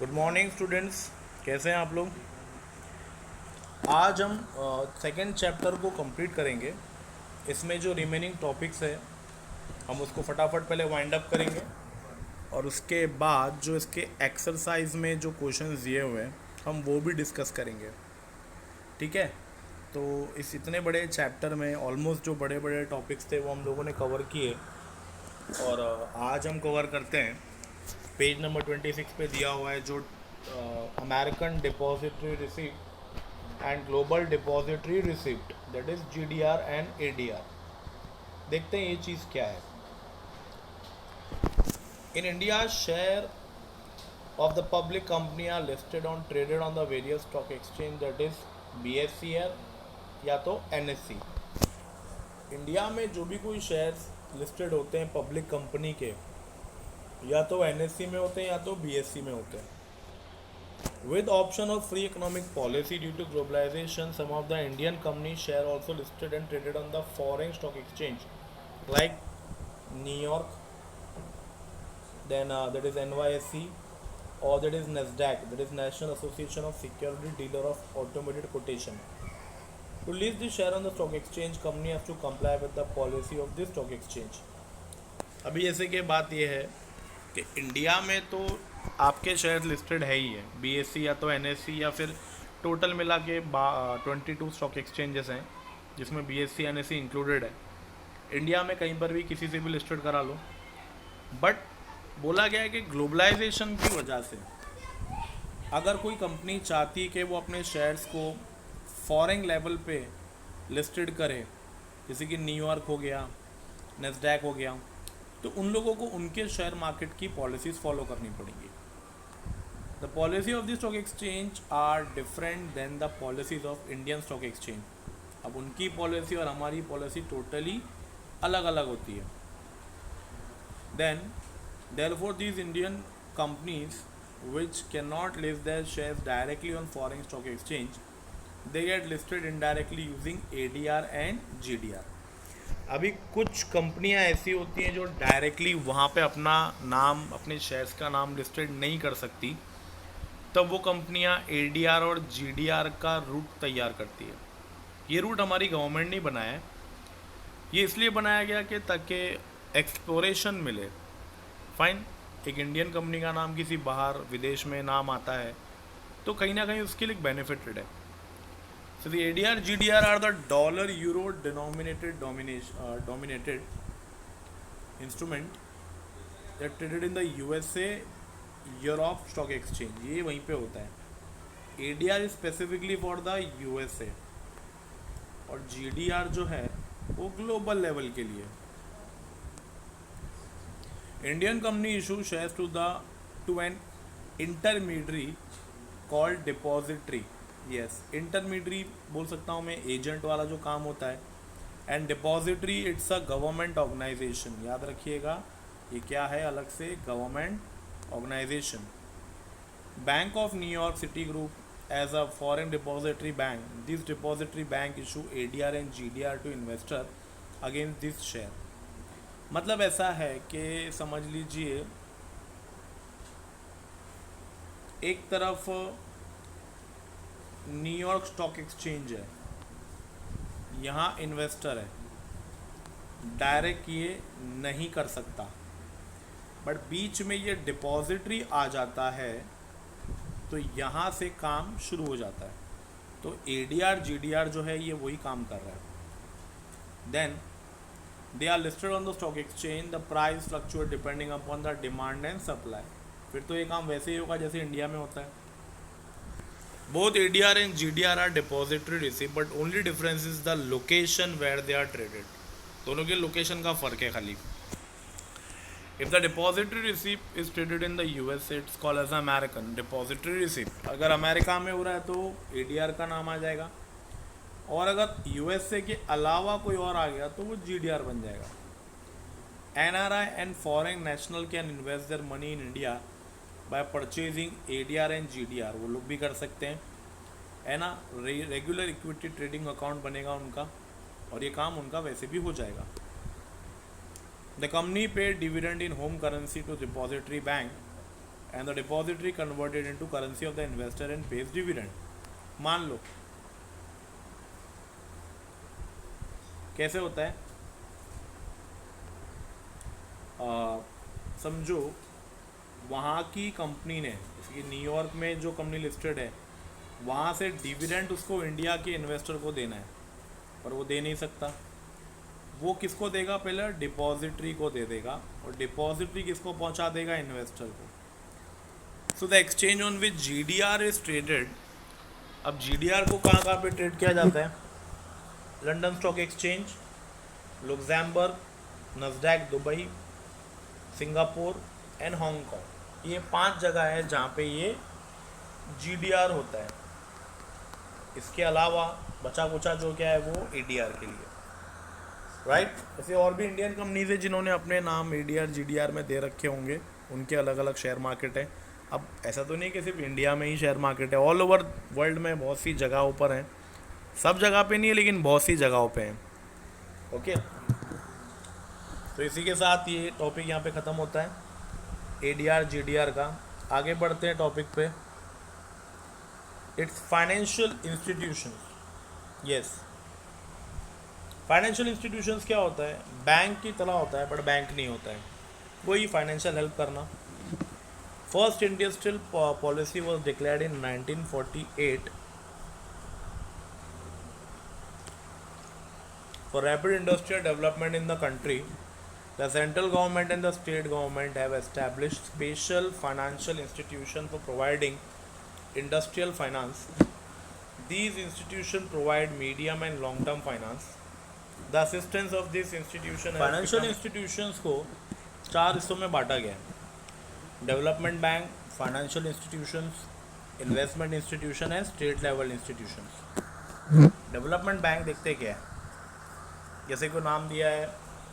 Good morning students. कैसे हैं आप लोग। आज हम सेकेंड चैप्टर को कंप्लीट करेंगे। इसमें जो रिमेनिंग टॉपिक्स है हम उसको फटाफट पहले वाइंड अप करेंगे और उसके बाद जो इसके एक्सरसाइज में जो क्वेश्चंस दिए हुए हैं हम वो भी डिस्कस करेंगे। ठीक है। तो इस इतने बड़े चैप्टर में ऑलमोस्ट जो बड़े बड़े टॉपिक्स थे वो हम लोगों ने कवर किए और आज हम कवर करते हैं पेज नंबर 26 पे दिया हुआ है जो American depository receipt and global depository receipt, that is GDR and ADR. देखते हैं ये चीज़ क्या है। In India share of the public company are listed on traded on the various stock exchange, that is BSE या तो NSE। India में जो भी कोई शेयर्स लिस्टेड होते हैं पब्लिक कंपनी के या तो NSE में होते हैं या तो BSE में होते हैं। With option of free economic policy due to globalization, some of the Indian companies share also listed and traded on the foreign stock exchange like New York, then that is NYSE, or that is NASDAQ, that is National Association of Security Dealer of Automated Quotation. To list the share on the stock exchange, company has to comply with the policy of this stock exchange. अभी जैसे कि बात यह है कि India में तो आपके शेयर लिस्टेड है ही है, बीएससी या तो एनएससी या फिर टोटल मिला के 22 स्टॉक एक्सचेंजेस हैं जिसमें बीएससी एनएससी इंक्लूडेड है। इंडिया में कहीं पर भी किसी से भी लिस्टेड करा लो, बट बोला गया है कि ग्लोबलाइजेशन की वजह से अगर कोई कंपनी चाहती है कि वो अपने शेयर्स को फॉरेन लेवल पे लिस्टेड करे, जैसे कि न्यूयॉर्क हो गया, नेस्डैक हो गया, तो उन लोगों को उनके शेयर मार्केट की पॉलिसीज़ फॉलो करनी पड़ेंगी। The policy of the stock exchange are different than the policies of Indian stock exchange. अब उनकी पॉलिसी और हमारी पॉलिसी टोटली अलग अलग होती है। Then therefore these Indian companies which cannot list their shares directly on foreign stock exchange, they get listed indirectly using ADR and GDR। अभी कुछ कंपनियां ऐसी होती हैं जो डायरेक्टली वहाँ पे अपना नाम, अपने शेयर्स का नाम लिस्टेड नहीं कर सकती, तब वो कंपनियां ADR और GDR का रूट तैयार करती है। ये रूट हमारी गवर्नमेंट ने बनाया है, ये इसलिए बनाया गया कि ताकि एक्सप्लोरेशन मिले। फाइन, एक इंडियन कंपनी का नाम किसी बाहर विदेश में नाम आता है तो कहीं ना कहीं उसके लिए बेनिफिटेड है। So the ADR GDR are the dollar euro dominated instrument that traded in the USA Europe stock exchange. ये वहीं पे होता है। ADR is specifically for the USA और जीडीआर जो है वो ग्लोबल लेवल के लिए। Indian company issue shares to an intermediary called depository। yes, intermediary बोल सकता हूँ मैं, एजेंट वाला जो काम होता है। And depository it's a government organisation. याद रखिएगा ये क्या है, अलग से government organisation. Bank of New York City group as a foreign depository bank, this depository bank issue ADR and GDR to investor against this share. मतलब ऐसा है कि समझ लीजिए एक तरफ न्यूयॉर्क स्टॉक एक्सचेंज है, यहाँ इन्वेस्टर है, डायरेक्ट ये नहीं कर सकता, बट बीच में ये डिपॉजिटरी आ जाता है तो यहाँ से काम शुरू हो जाता है। तो ADR GDR जो है ये वही काम कर रहा है। Then they are listed on the stock exchange, the price fluctuate depending upon the demand and supply। फिर तो ये काम वैसे ही होगा जैसे इंडिया में होता है। both ADR and GDR are depository receipt but only difference is the location where they are traded। दोनों के लोकेशन का फ़र्क है खाली। if the depository receipt is traded in the USA it's called as American depository receipt। अगर America में हो रहा है तो ADR का नाम आ जाएगा, और अगर यूएसए के अलावा कोई और आ गया तो वो जीडीआर बन जाएगा। NRI and foreign national can invest their money in India by purchasing ADR and GDR। वो लोग भी कर सकते हैं, है ना। रेगुलर इक्विटी ट्रेडिंग अकाउंट बनेगा उनका और ये काम उनका वैसे भी हो जाएगा। The company pay dividend in home currency to depository bank and the depository converted into currency of the investor and pays dividend. मान लो कैसे होता है, समझो वहाँ की कंपनी ने, जैसे कि न्यूयॉर्क में जो कंपनी लिस्टेड है, वहाँ से डिविडेंड उसको इंडिया के इन्वेस्टर को देना है, पर वो दे नहीं सकता। वो किसको देगा, पहले डिपॉजिटरी को दे देगा, और डिपॉजिटरी किसको पहुँचा देगा, इन्वेस्टर को। So the exchange on which GDR is traded. अब GDR को कहाँ कहाँ पे ट्रेड किया जाता है, London stock exchange, Luxembourg, NASDAQ Dubai, Singapore and Hong Kong. ये 5 जगह है जहाँ पे ये GDR होता है। इसके अलावा बचा कुचा जो क्या है वो ADR के लिए, राइट। ऐसे और भी इंडियन कंपनीज है जिन्होंने अपने नाम ADR GDR में दे रखे होंगे, उनके अलग अलग शेयर मार्केट है। अब ऐसा तो नहीं कि सिर्फ इंडिया में ही शेयर मार्केट है, ऑल ओवर वर्ल्ड में बहुत सी जगहों पर हैं, सब जगह पे नहीं है लेकिन बहुत सी जगहों पे हैं। ओके, तो इसी के साथ ये टॉपिक यहाँ पे ख़त्म होता है ADR GDR का। आगे बढ़ते हैं टॉपिक पे, it's financial institutions. Yes, financial institutions क्या होता है, बैंक की तरह होता है बट बैंक नहीं होता है, वही फाइनेंशियल हेल्प करना। First industrial policy was declared in 1948 for rapid industrial development in the country. The central government and the state government have established special financial institutions for providing industrial finance. These institutions provide medium and long-term finance. The assistance of this institution has financial institutions को 4 हिस्सों में बांटा गया है, development bank, financial institutions, investment institution and state level institutions. Development bank देखते क्या है, जैसे को नाम दिया है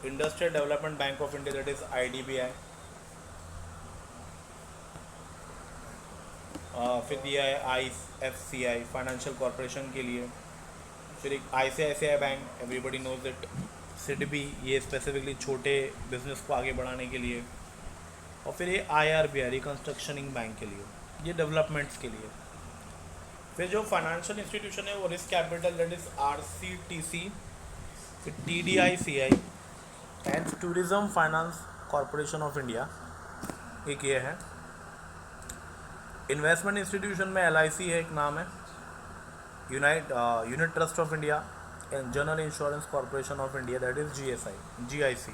industrial development bank of India, that is IDBI। फिर दिया है IFCI फाइनेंशियल कॉरपोरेशन के लिए, फिर एक ICICI बैंक, एवरीबडी नोज इट। SIDBI, ये स्पेसिफिकली छोटे बिजनेस को आगे बढ़ाने के लिए, और फिर ये IRBI रिकन्स्ट्रक्शनिंग बैंक के लिए, ये डेवलपमेंट्स के लिए। फिर जो फाइनेंशियल इंस्टीट्यूशन है वो risk capital, that is RCTC, फिर TDICI and tourism finance corporation of India, एक ये है। इन्वेस्टमेंट इंस्टीट्यूशन में LIC है, एक नाम है, unit trust of India and general insurance corporation of India, that is GIC,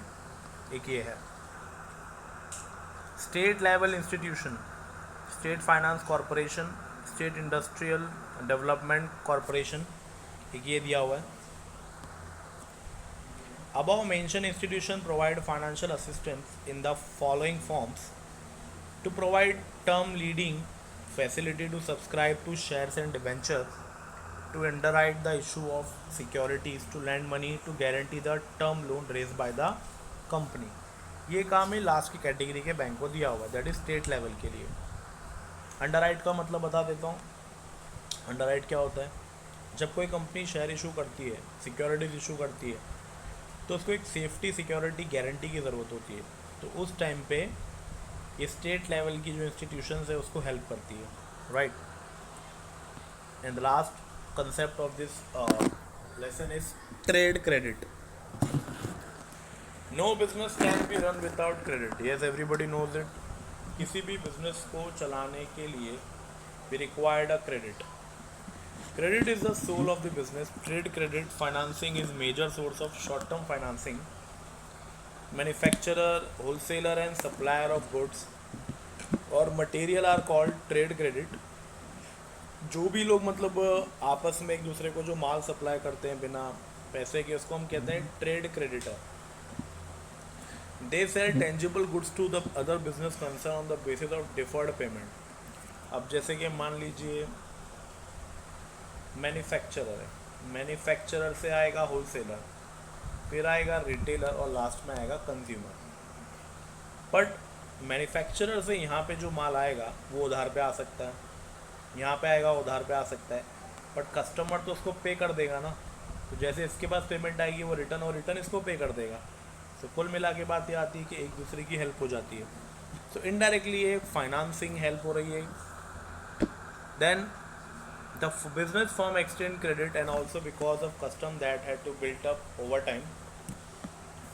एक ये है। State level institution, state finance corporation, state industrial development corporation, एक ये दिया हुआ है। Above mentioned institutions provide financial assistance in the following forms: to provide term lending facility, to subscribe to shares and debentures, to underwrite the issue of securities, to lend money to guarantee the term loan raised by the company। ये काम है last की category के bank को दिया हुआ है, that is state level के लिए। अंडरराइट का मतलब बता देता हूँ। अंडरराइट क्या होता है, जब कोई कंपनी शेयर इशू करती है, सिक्योरिटीज इशू करती है, तो उसको एक सेफ्टी सिक्योरिटी गारंटी की ज़रूरत होती है, तो उस टाइम पे ये स्टेट लेवल की जो इंस्टीट्यूशंस है उसको हेल्प करती है, right. And the last concept of this lesson is trade credit. No business can be run without credit, yes everybody knows it. किसी भी बिजनेस को चलाने के लिए we required a credit. Credit is the soul of the business. Trade credit financing is major source of short-term financing. Manufacturer, wholesaler and supplier of goods or material are called trade credit. जो भी लोग मतलब आपस में एक दूसरे को जो माल सप्लाई करते हैं बिना पैसे के, उसको हम कहते हैं trade creditor. They sell tangible goods to the other business concern on the basis of deferred payment। अब जैसे कि मान लीजिए मैन्युफैक्चरर है, मैन्युफैक्चरर से आएगा होलसेलर, फिर आएगा रिटेलर और लास्ट में आएगा कंज्यूमर। बट मैन्युफैक्चरर से यहाँ पे जो माल आएगा वो उधार पे आ सकता है, यहाँ पे आएगा उधार पे आ सकता है, बट कस्टमर तो उसको पे कर देगा ना। तो जैसे इसके पास पेमेंट आएगी वो रिटर्न, और रिटर्न इसको पे कर देगा। तो कुल मिला के बात ये आती है कि एक दूसरे की हेल्प हो जाती है। सो इनडायरेक्टली ये फाइनेंसिंग हेल्प हो रही है. Then the business firm extend credit, and also because of custom that had to build up over time.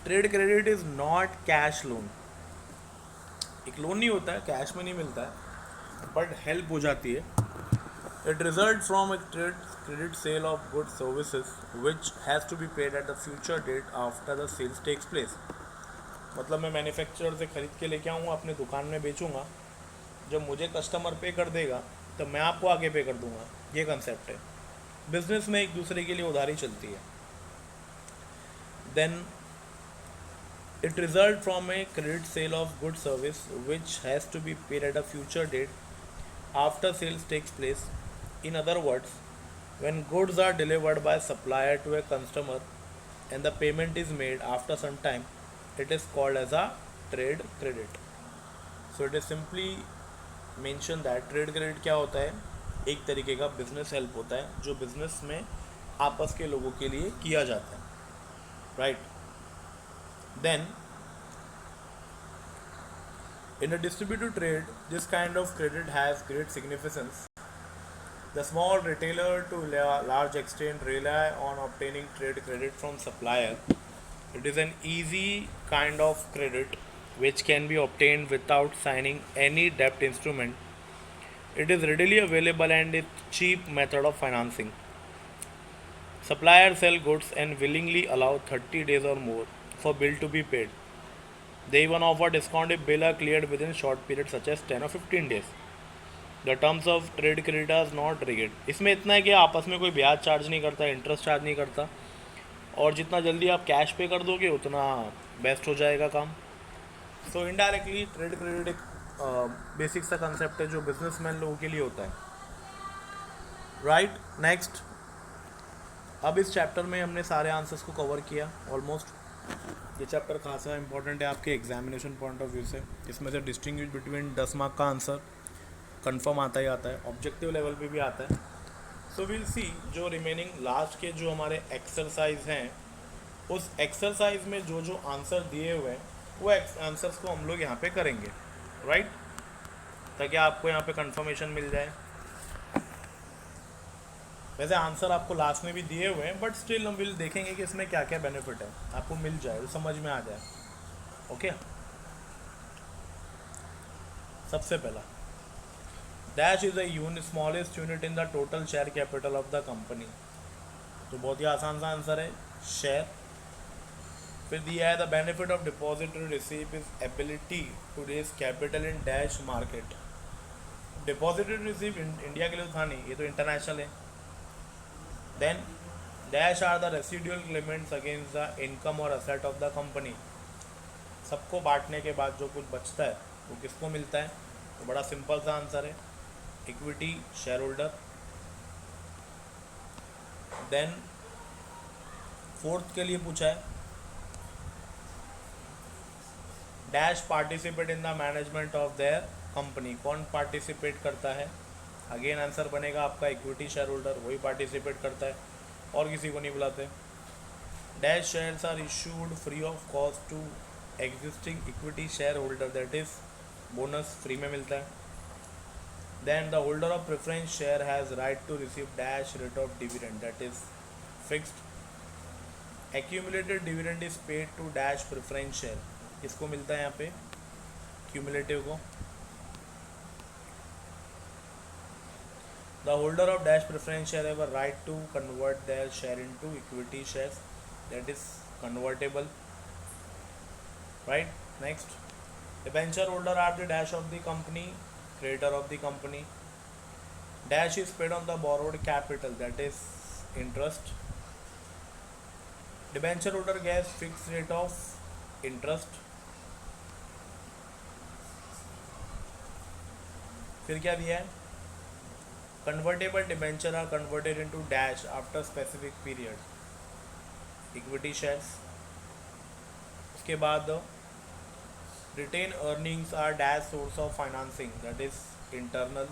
Trade credit is not cash loan. एक लोन नहीं होता है, कैश में नहीं मिलता है, बट हेल्प हो जाती है. It result from a trade credit sale of good services which has to be paid at the future date after the sales takes place. मतलब मैं मैन्युफैक्चरर से ख़रीद के लेके आऊँगा, अपने दुकान में बेचूंगा, जब मुझे कस्टमर पे कर देगा तो मैं आपको आगे पे कर दूंगा. ये कंसेप्ट है. बिजनेस में एक दूसरे के लिए उधारी चलती है. Then it result from a credit sale of good service which has to be paid at a future date after sales takes place. In other words, when goods are delivered by supplier to a customer and the payment is made after some time, it is called as a trade credit. So it is simply mention that trade credit क्या होता है, एक तरीके का business help होता है जो business में आपस के लोगों के लिए किया जाता है. Right. Then in a distributed trade, this kind of credit has great significance. The small retailer to large extent rely on obtaining trade credit from supplier. It is an easy kind of credit which can be obtained without signing any debt instrument. It is readily available and is cheap method of financing. Suppliers sell goods and willingly allow 30 days or more for bill to be paid. They even offer discount if bill are cleared within short periods such as 10 or 15 days. The terms of trade credit are not rigid. इसमें इतना है कि आपस में कोई ब्याज charge नहीं करता, इंटरेस्ट चार्ज नहीं करता, और जितना जल्दी आप कैश पे कर दोगे उतना बेस्ट हो जाएगा काम. सो इनडायरेक्टली ट्रेड क्रेडिट एक बेसिक सा कंसेप्ट है जो बिजनेसमैन लोगों के लिए होता है. राइट. नेक्स्ट, अब इस चैप्टर में हमने सारे आंसर्स को कवर किया ऑलमोस्ट. ये चैप्टर खासा इंपॉर्टेंट है आपके एग्जामिनेशन पॉइंट ऑफ व्यू से. इसमें से डिस्टिंग्विश बिटवीन 10 मार्क का आंसर कंफर्म आता ही आता है, ऑब्जेक्टिव लेवल पे भी आता है. सो विल सी जो रिमेनिंग लास्ट के जो हमारे एक्सरसाइज हैं, उस एक्सरसाइज में जो जो आंसर दिए हुए हैं वो आंसर्स को हम लोग यहाँ पे करेंगे. राइट. ताकि आपको यहाँ पे कंफर्मेशन मिल जाए. वैसे आंसर आपको लास्ट में भी दिए हुए हैं, बट स्टिल हम विल देखेंगे कि इसमें क्या क्या बेनिफिट है, आपको मिल जाए, तो समझ में आ जाए. ओके. सबसे पहला, dash is a smallest unit in the total share capital of the company. तो बहुत ही आसान सा आंसर है, शेयर. फिर दिया है the benefit of depository receipt is ability to raise capital in dash market. Depository receipt India के लिए तो था नहीं, ये तो इंटरनेशनल है. Then dash are the residual claimants against the income और असेट ऑफ द कंपनी. सबको बांटने के बाद जो कुछ बचता है वो किसको मिलता है. तो बड़ा सिंपल सा आंसर है, equity share holder. Then fourth के लिए पूछा है, dash participate in the management of their company. कौन पार्टिसिपेट करता है. अगेन आंसर बनेगा आपका इक्विटी शेयर होल्डर, वही पार्टिसिपेट करता है और किसी को नहीं बुलाते. Dash shares are issued free of cost to existing equity share holder, that is bonus free में मिलता है. Then the holder of preference share has right to receive dash rate of dividend, that is fixed. Accumulated dividend is paid to dash preference share. किसको मिलता है यहाँ पे, cumulative को. The holder of dash preference share have a right to convert their share into equity shares, that is convertible. Right. Next, debenture holder are the dash of the company, creditor of the company. Dash is paid on the borrowed capital, that is interest. Debenture holder gets fixed rate of interest. फिर क्या दिया है, convertible debenture are converted into dash after specific period, equity shares. उसके बाद retained earnings are dash source of financing, that is internal.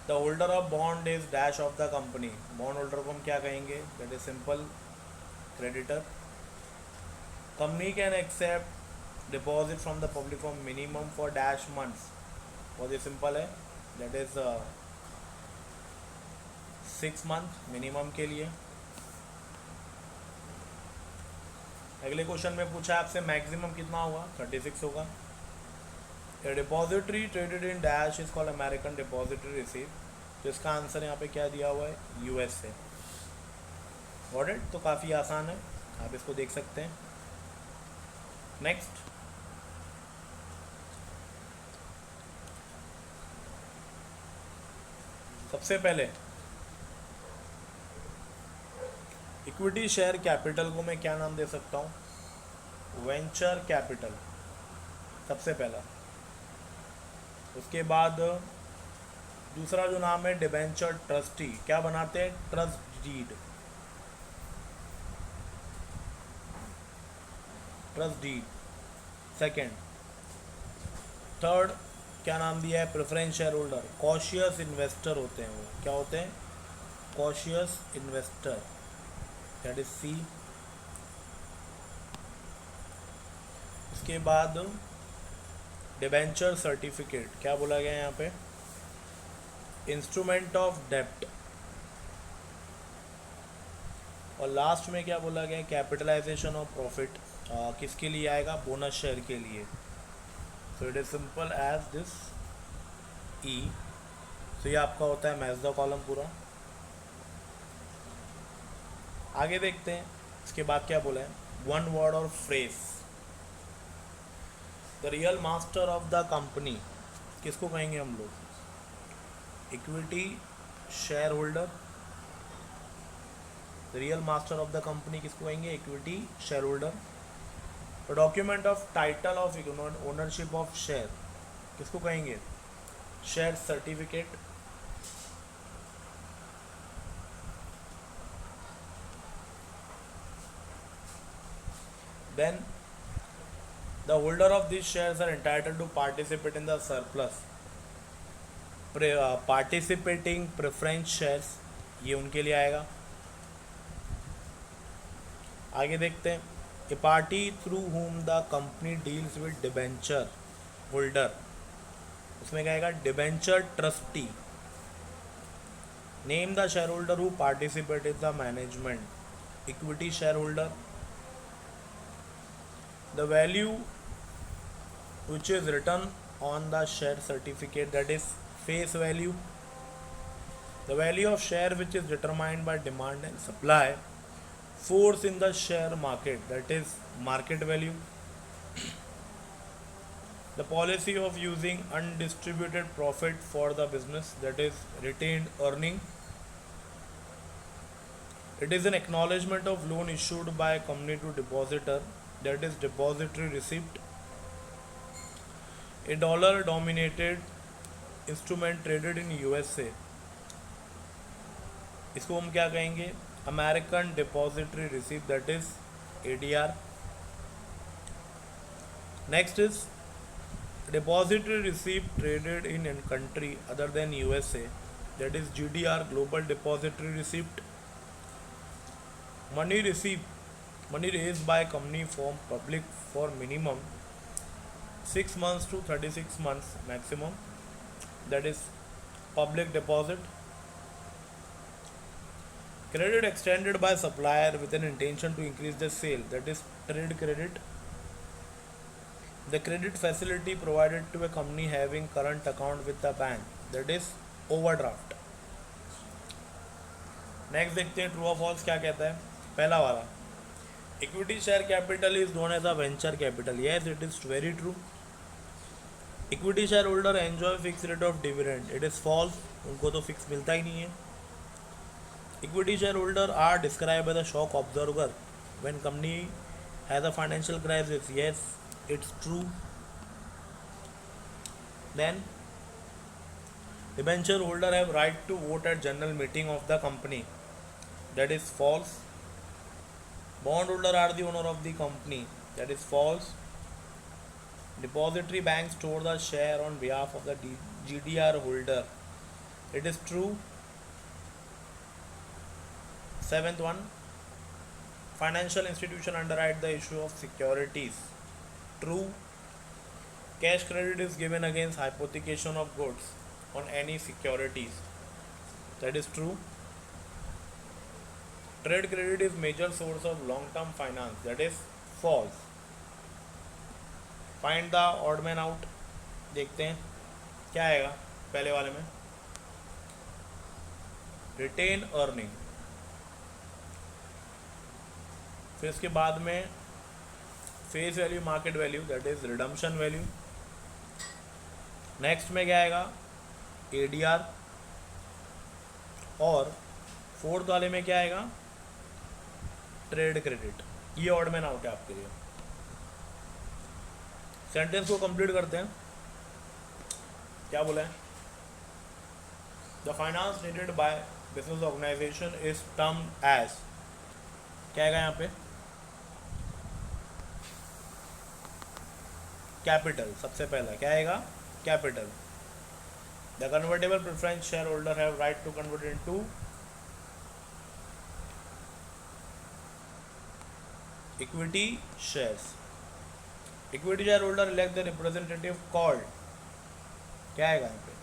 The holder of bond is dash of the company. Bond holder को हम क्या कहेंगे, that is simple creditor. Company can accept deposit from the public for minimum for dash months, बहुत ही simple है, that is 6 month minimum के लिए। अगले question में पूछा है आपसे मैक्सिमम कितना होगा, 36 होगा। A depository traded in dash is called American depository receipt, तो इसका आंसर यहाँ पे क्या दिया हुआ है, यूएसए। गॉट इट, तो काफ़ी आसान है, आप इसको देख सकते हैं। नेक्स्ट, सबसे पहले इक्विटी शेयर कैपिटल को मैं क्या नाम दे सकता हूँ, वेंचर कैपिटल, सबसे पहला। उसके बाद दूसरा जो नाम है डिबेंचर ट्रस्टी, क्या बनाते हैं, trust deed, trust deed second. Third क्या नाम दिया है, preference share holder, cautious investor होते हैं वो, क्या होते हैं, cautious investor, that is C. उसके बाद डिबेंचर सर्टिफिकेट, क्या बोला गया है यहाँ पे, इंस्ट्रूमेंट ऑफ डेप्ट। और लास्ट में क्या बोला गया है, कैपिटलाइजेशन ऑफ प्रॉफिट, किसके लिए आएगा, बोनस शेयर के लिए। So it is simple as this ई। तो ये आपका होता है मैच द कॉलम पूरा। आगे देखते हैं, इसके बाद क्या बोला है, वन वर्ड और phrase, the real master of the company, किसको कहेंगे हम लोग, equity share holder. The real master of the company किसको कहेंगे, equity share holder. The document of title of ownership of share, किसको कहेंगे, share certificate. Then the holder of this shares are entitled to participate in the surplus, participating preference shares, ये उनके लिए आएगा। आगे देखते हैं, a party through whom the company deals with debenture holder, उसमें क्या आएगा, debenture trustee. Name the share holder who participate in the management, equity share holder. The value which is written on the share certificate, that is face value. The value of share which is determined by demand and supply, force in the share market, that is market value. The policy of using undistributed profit for the business, that is retained earning. It is an acknowledgement of loan issued by a company to depositor, that is depository receipt. A dollar dominated instrument traded in USA, इसको हम क्या कहेंगे, American depository receipt, that is ADR. Next is depository receipt traded in country other than USA, that is GDR, global depository receipt. Money receipt, money raise by company form public for minimum 6 months to 36 months maximum, that is public deposit. Credit extended by supplier with an intention to increase the sale, that is trade credit. The credit facility provided to a company having current account with the bank, that is overdraft. Next देखते हैं true और false क्या कहता है। पहला वाला, equity share capital is known as a venture capital, yes it is very true. Equity share holder enjoy fix rate of dividend, it is false, उनको तो फिक्स मिलता ही नहीं है। Equity share holder are describe as a shock absorber when company has a financial crisis, yes it's true. Then debenture holder have right to vote at general meeting of the company, that is false. Bond holder are the owner of the company, that is false. Depository bank store the share on behalf of the GDR holder, it is true। Seventh one, financial institution underwrite the issue of securities, True. Cash credit is given against hypothecation of goods on any securities. That is true. Trade credit is major source of long-term finance. That is false. Find the odd man out. देखते हैं क्या आएगा पहले वाले में. Retained earning. फिर इसके बाद में face value market value that is redemption value. Next में क्या आएगा एडीआर. और फोर्थ वाले में क्या आएगा ट्रेड क्रेडिट. ये ऑड मैन आउट है आपके लिए. सेंटेंस को कंप्लीट करते हैं. क्या बोला है the finance needed by business organization is term as. क्या आएगा यहाँ पे कैपिटल. सबसे पहला क्या आएगा capital. The convertible preference share holder have right to convert into equity shares. Equity share holder elect the representative called. क्या आएगा यहाँ पे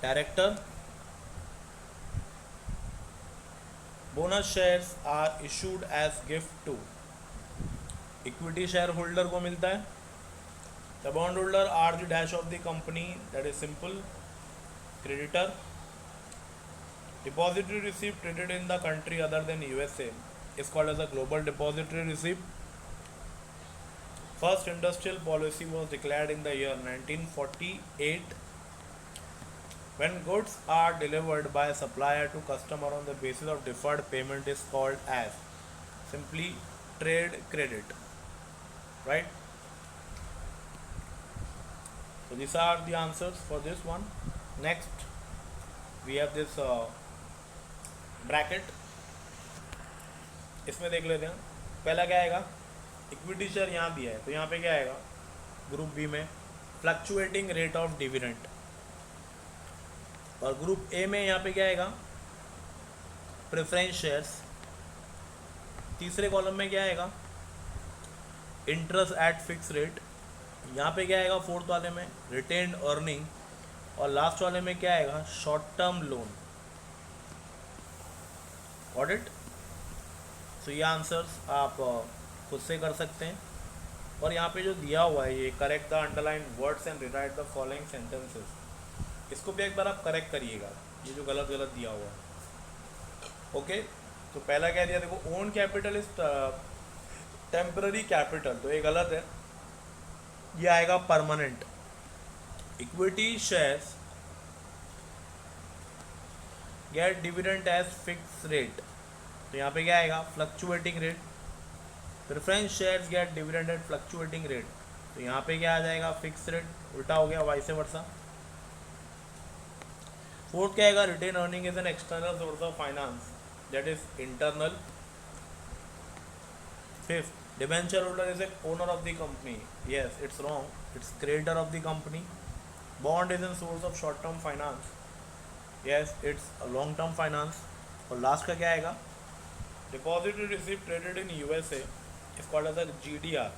director. Bonus shares are issued as gift to. Equity share holder को मिलता है. The bond holder are the dash of the company. That is simple. Creditor. Depository receipt traded in the country other than USA is called as a global depository receipt. First industrial policy was declared in the year 1948. When goods are delivered by a supplier to customer on the basis of deferred payment is called as simply trade credit. Right? So these are the answers for this one. Next we have this bracket. इसमें देख लेते हैं. पहला क्या आएगा equity share यहाँ दिया है तो यहाँ पे क्या आएगा ग्रुप बी में फ्लक्चुएटिंग रेट ऑफ डिविडेंड. और ग्रुप ए में यहाँ पे क्या आएगा प्रेफरेंस शेयर्स. तीसरे कॉलम में क्या आएगा इंटरेस्ट एट फिक्स रेट. यहाँ पे क्या आएगा फोर्थ वाले में रिटेन्ड अर्निंग. और लास्ट वाले में क्या आएगा short term loan. Got it. So ये आंसर्स आप खुद से कर सकते हैं. और यहाँ पे जो दिया हुआ है ये correct the underline words and rewrite the following sentences. इसको भी एक बार आप करेक्ट करिएगा ये जो गलत गलत दिया हुआ है. ओके तो पहला क्या दिया देखो own capital is temporary capital तो ये गलत है. ये आएगा permanent. Equity shares get dividend as fix rate तो यहाँ पे क्या आएगा fluctuating rate. Preference shares get dividend at fluctuating rate तो यहाँ पे क्या आ जाएगा फिक्स रेट. उल्टा हो गया वाइस वर्सा. फोर्थ क्या आएगा retained earning is an external source of finance that is internal. Fifth debenture holder is a owner of the company. Yes it's wrong. It's creditor of the company. Bond is an source of short term finance. Yes it's long term finance. और last का क्या आएगा depository receipt traded in USA is called as a GDR.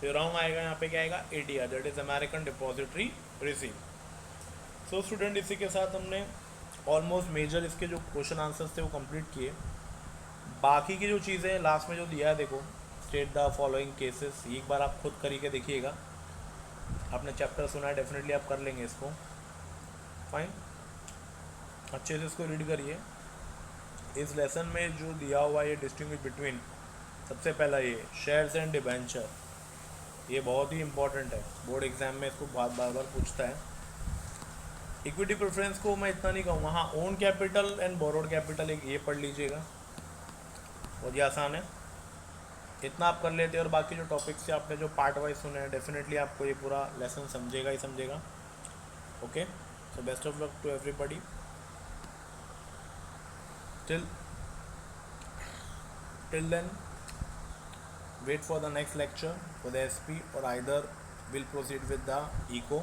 तो wrong आएगा यहाँ पे क्या आएगा ADR that is American depository receipt. So student इसी के साथ हमने ऑलमोस्ट मेजर इसके जो क्वेश्चन आंसर्स थे वो कंप्लीट किए. बाकी की जो चीज़ें लास्ट में जो दिया है देखो स्टेट द फॉलोइंग केसेस एक बार आप खुद करी के देखिएगा. आपने चैप्टर सुना है डेफिनेटली आप कर लेंगे इसको. फाइन अच्छे से इसको रीड करिए. इस लेसन में जो दिया हुआ है ये डिस्टिंग्विश बिटवीन सबसे पहला ये शेयर्स एंड डिबेंचर. ये बहुत ही इंपॉर्टेंट है बोर्ड एग्जाम में इसको बार बार पूछता है. इक्विटी प्रेफरेंस को मैं इतना नहीं कहूँगा. हाँ own capital and borrowed capital एक ये पढ़ लीजिएगा बहुत ही आसान है. इतना आप कर लेते हैं. और बाकी जो टॉपिक्स से आपने जो पार्ट वाइज सुने हैं डेफिनेटली आपको ये पूरा लेसन समझेगा ही समझेगा. Okay so best of luck to everybody. till then wait for the next lecture for the SP or either we'll proceed with the eco.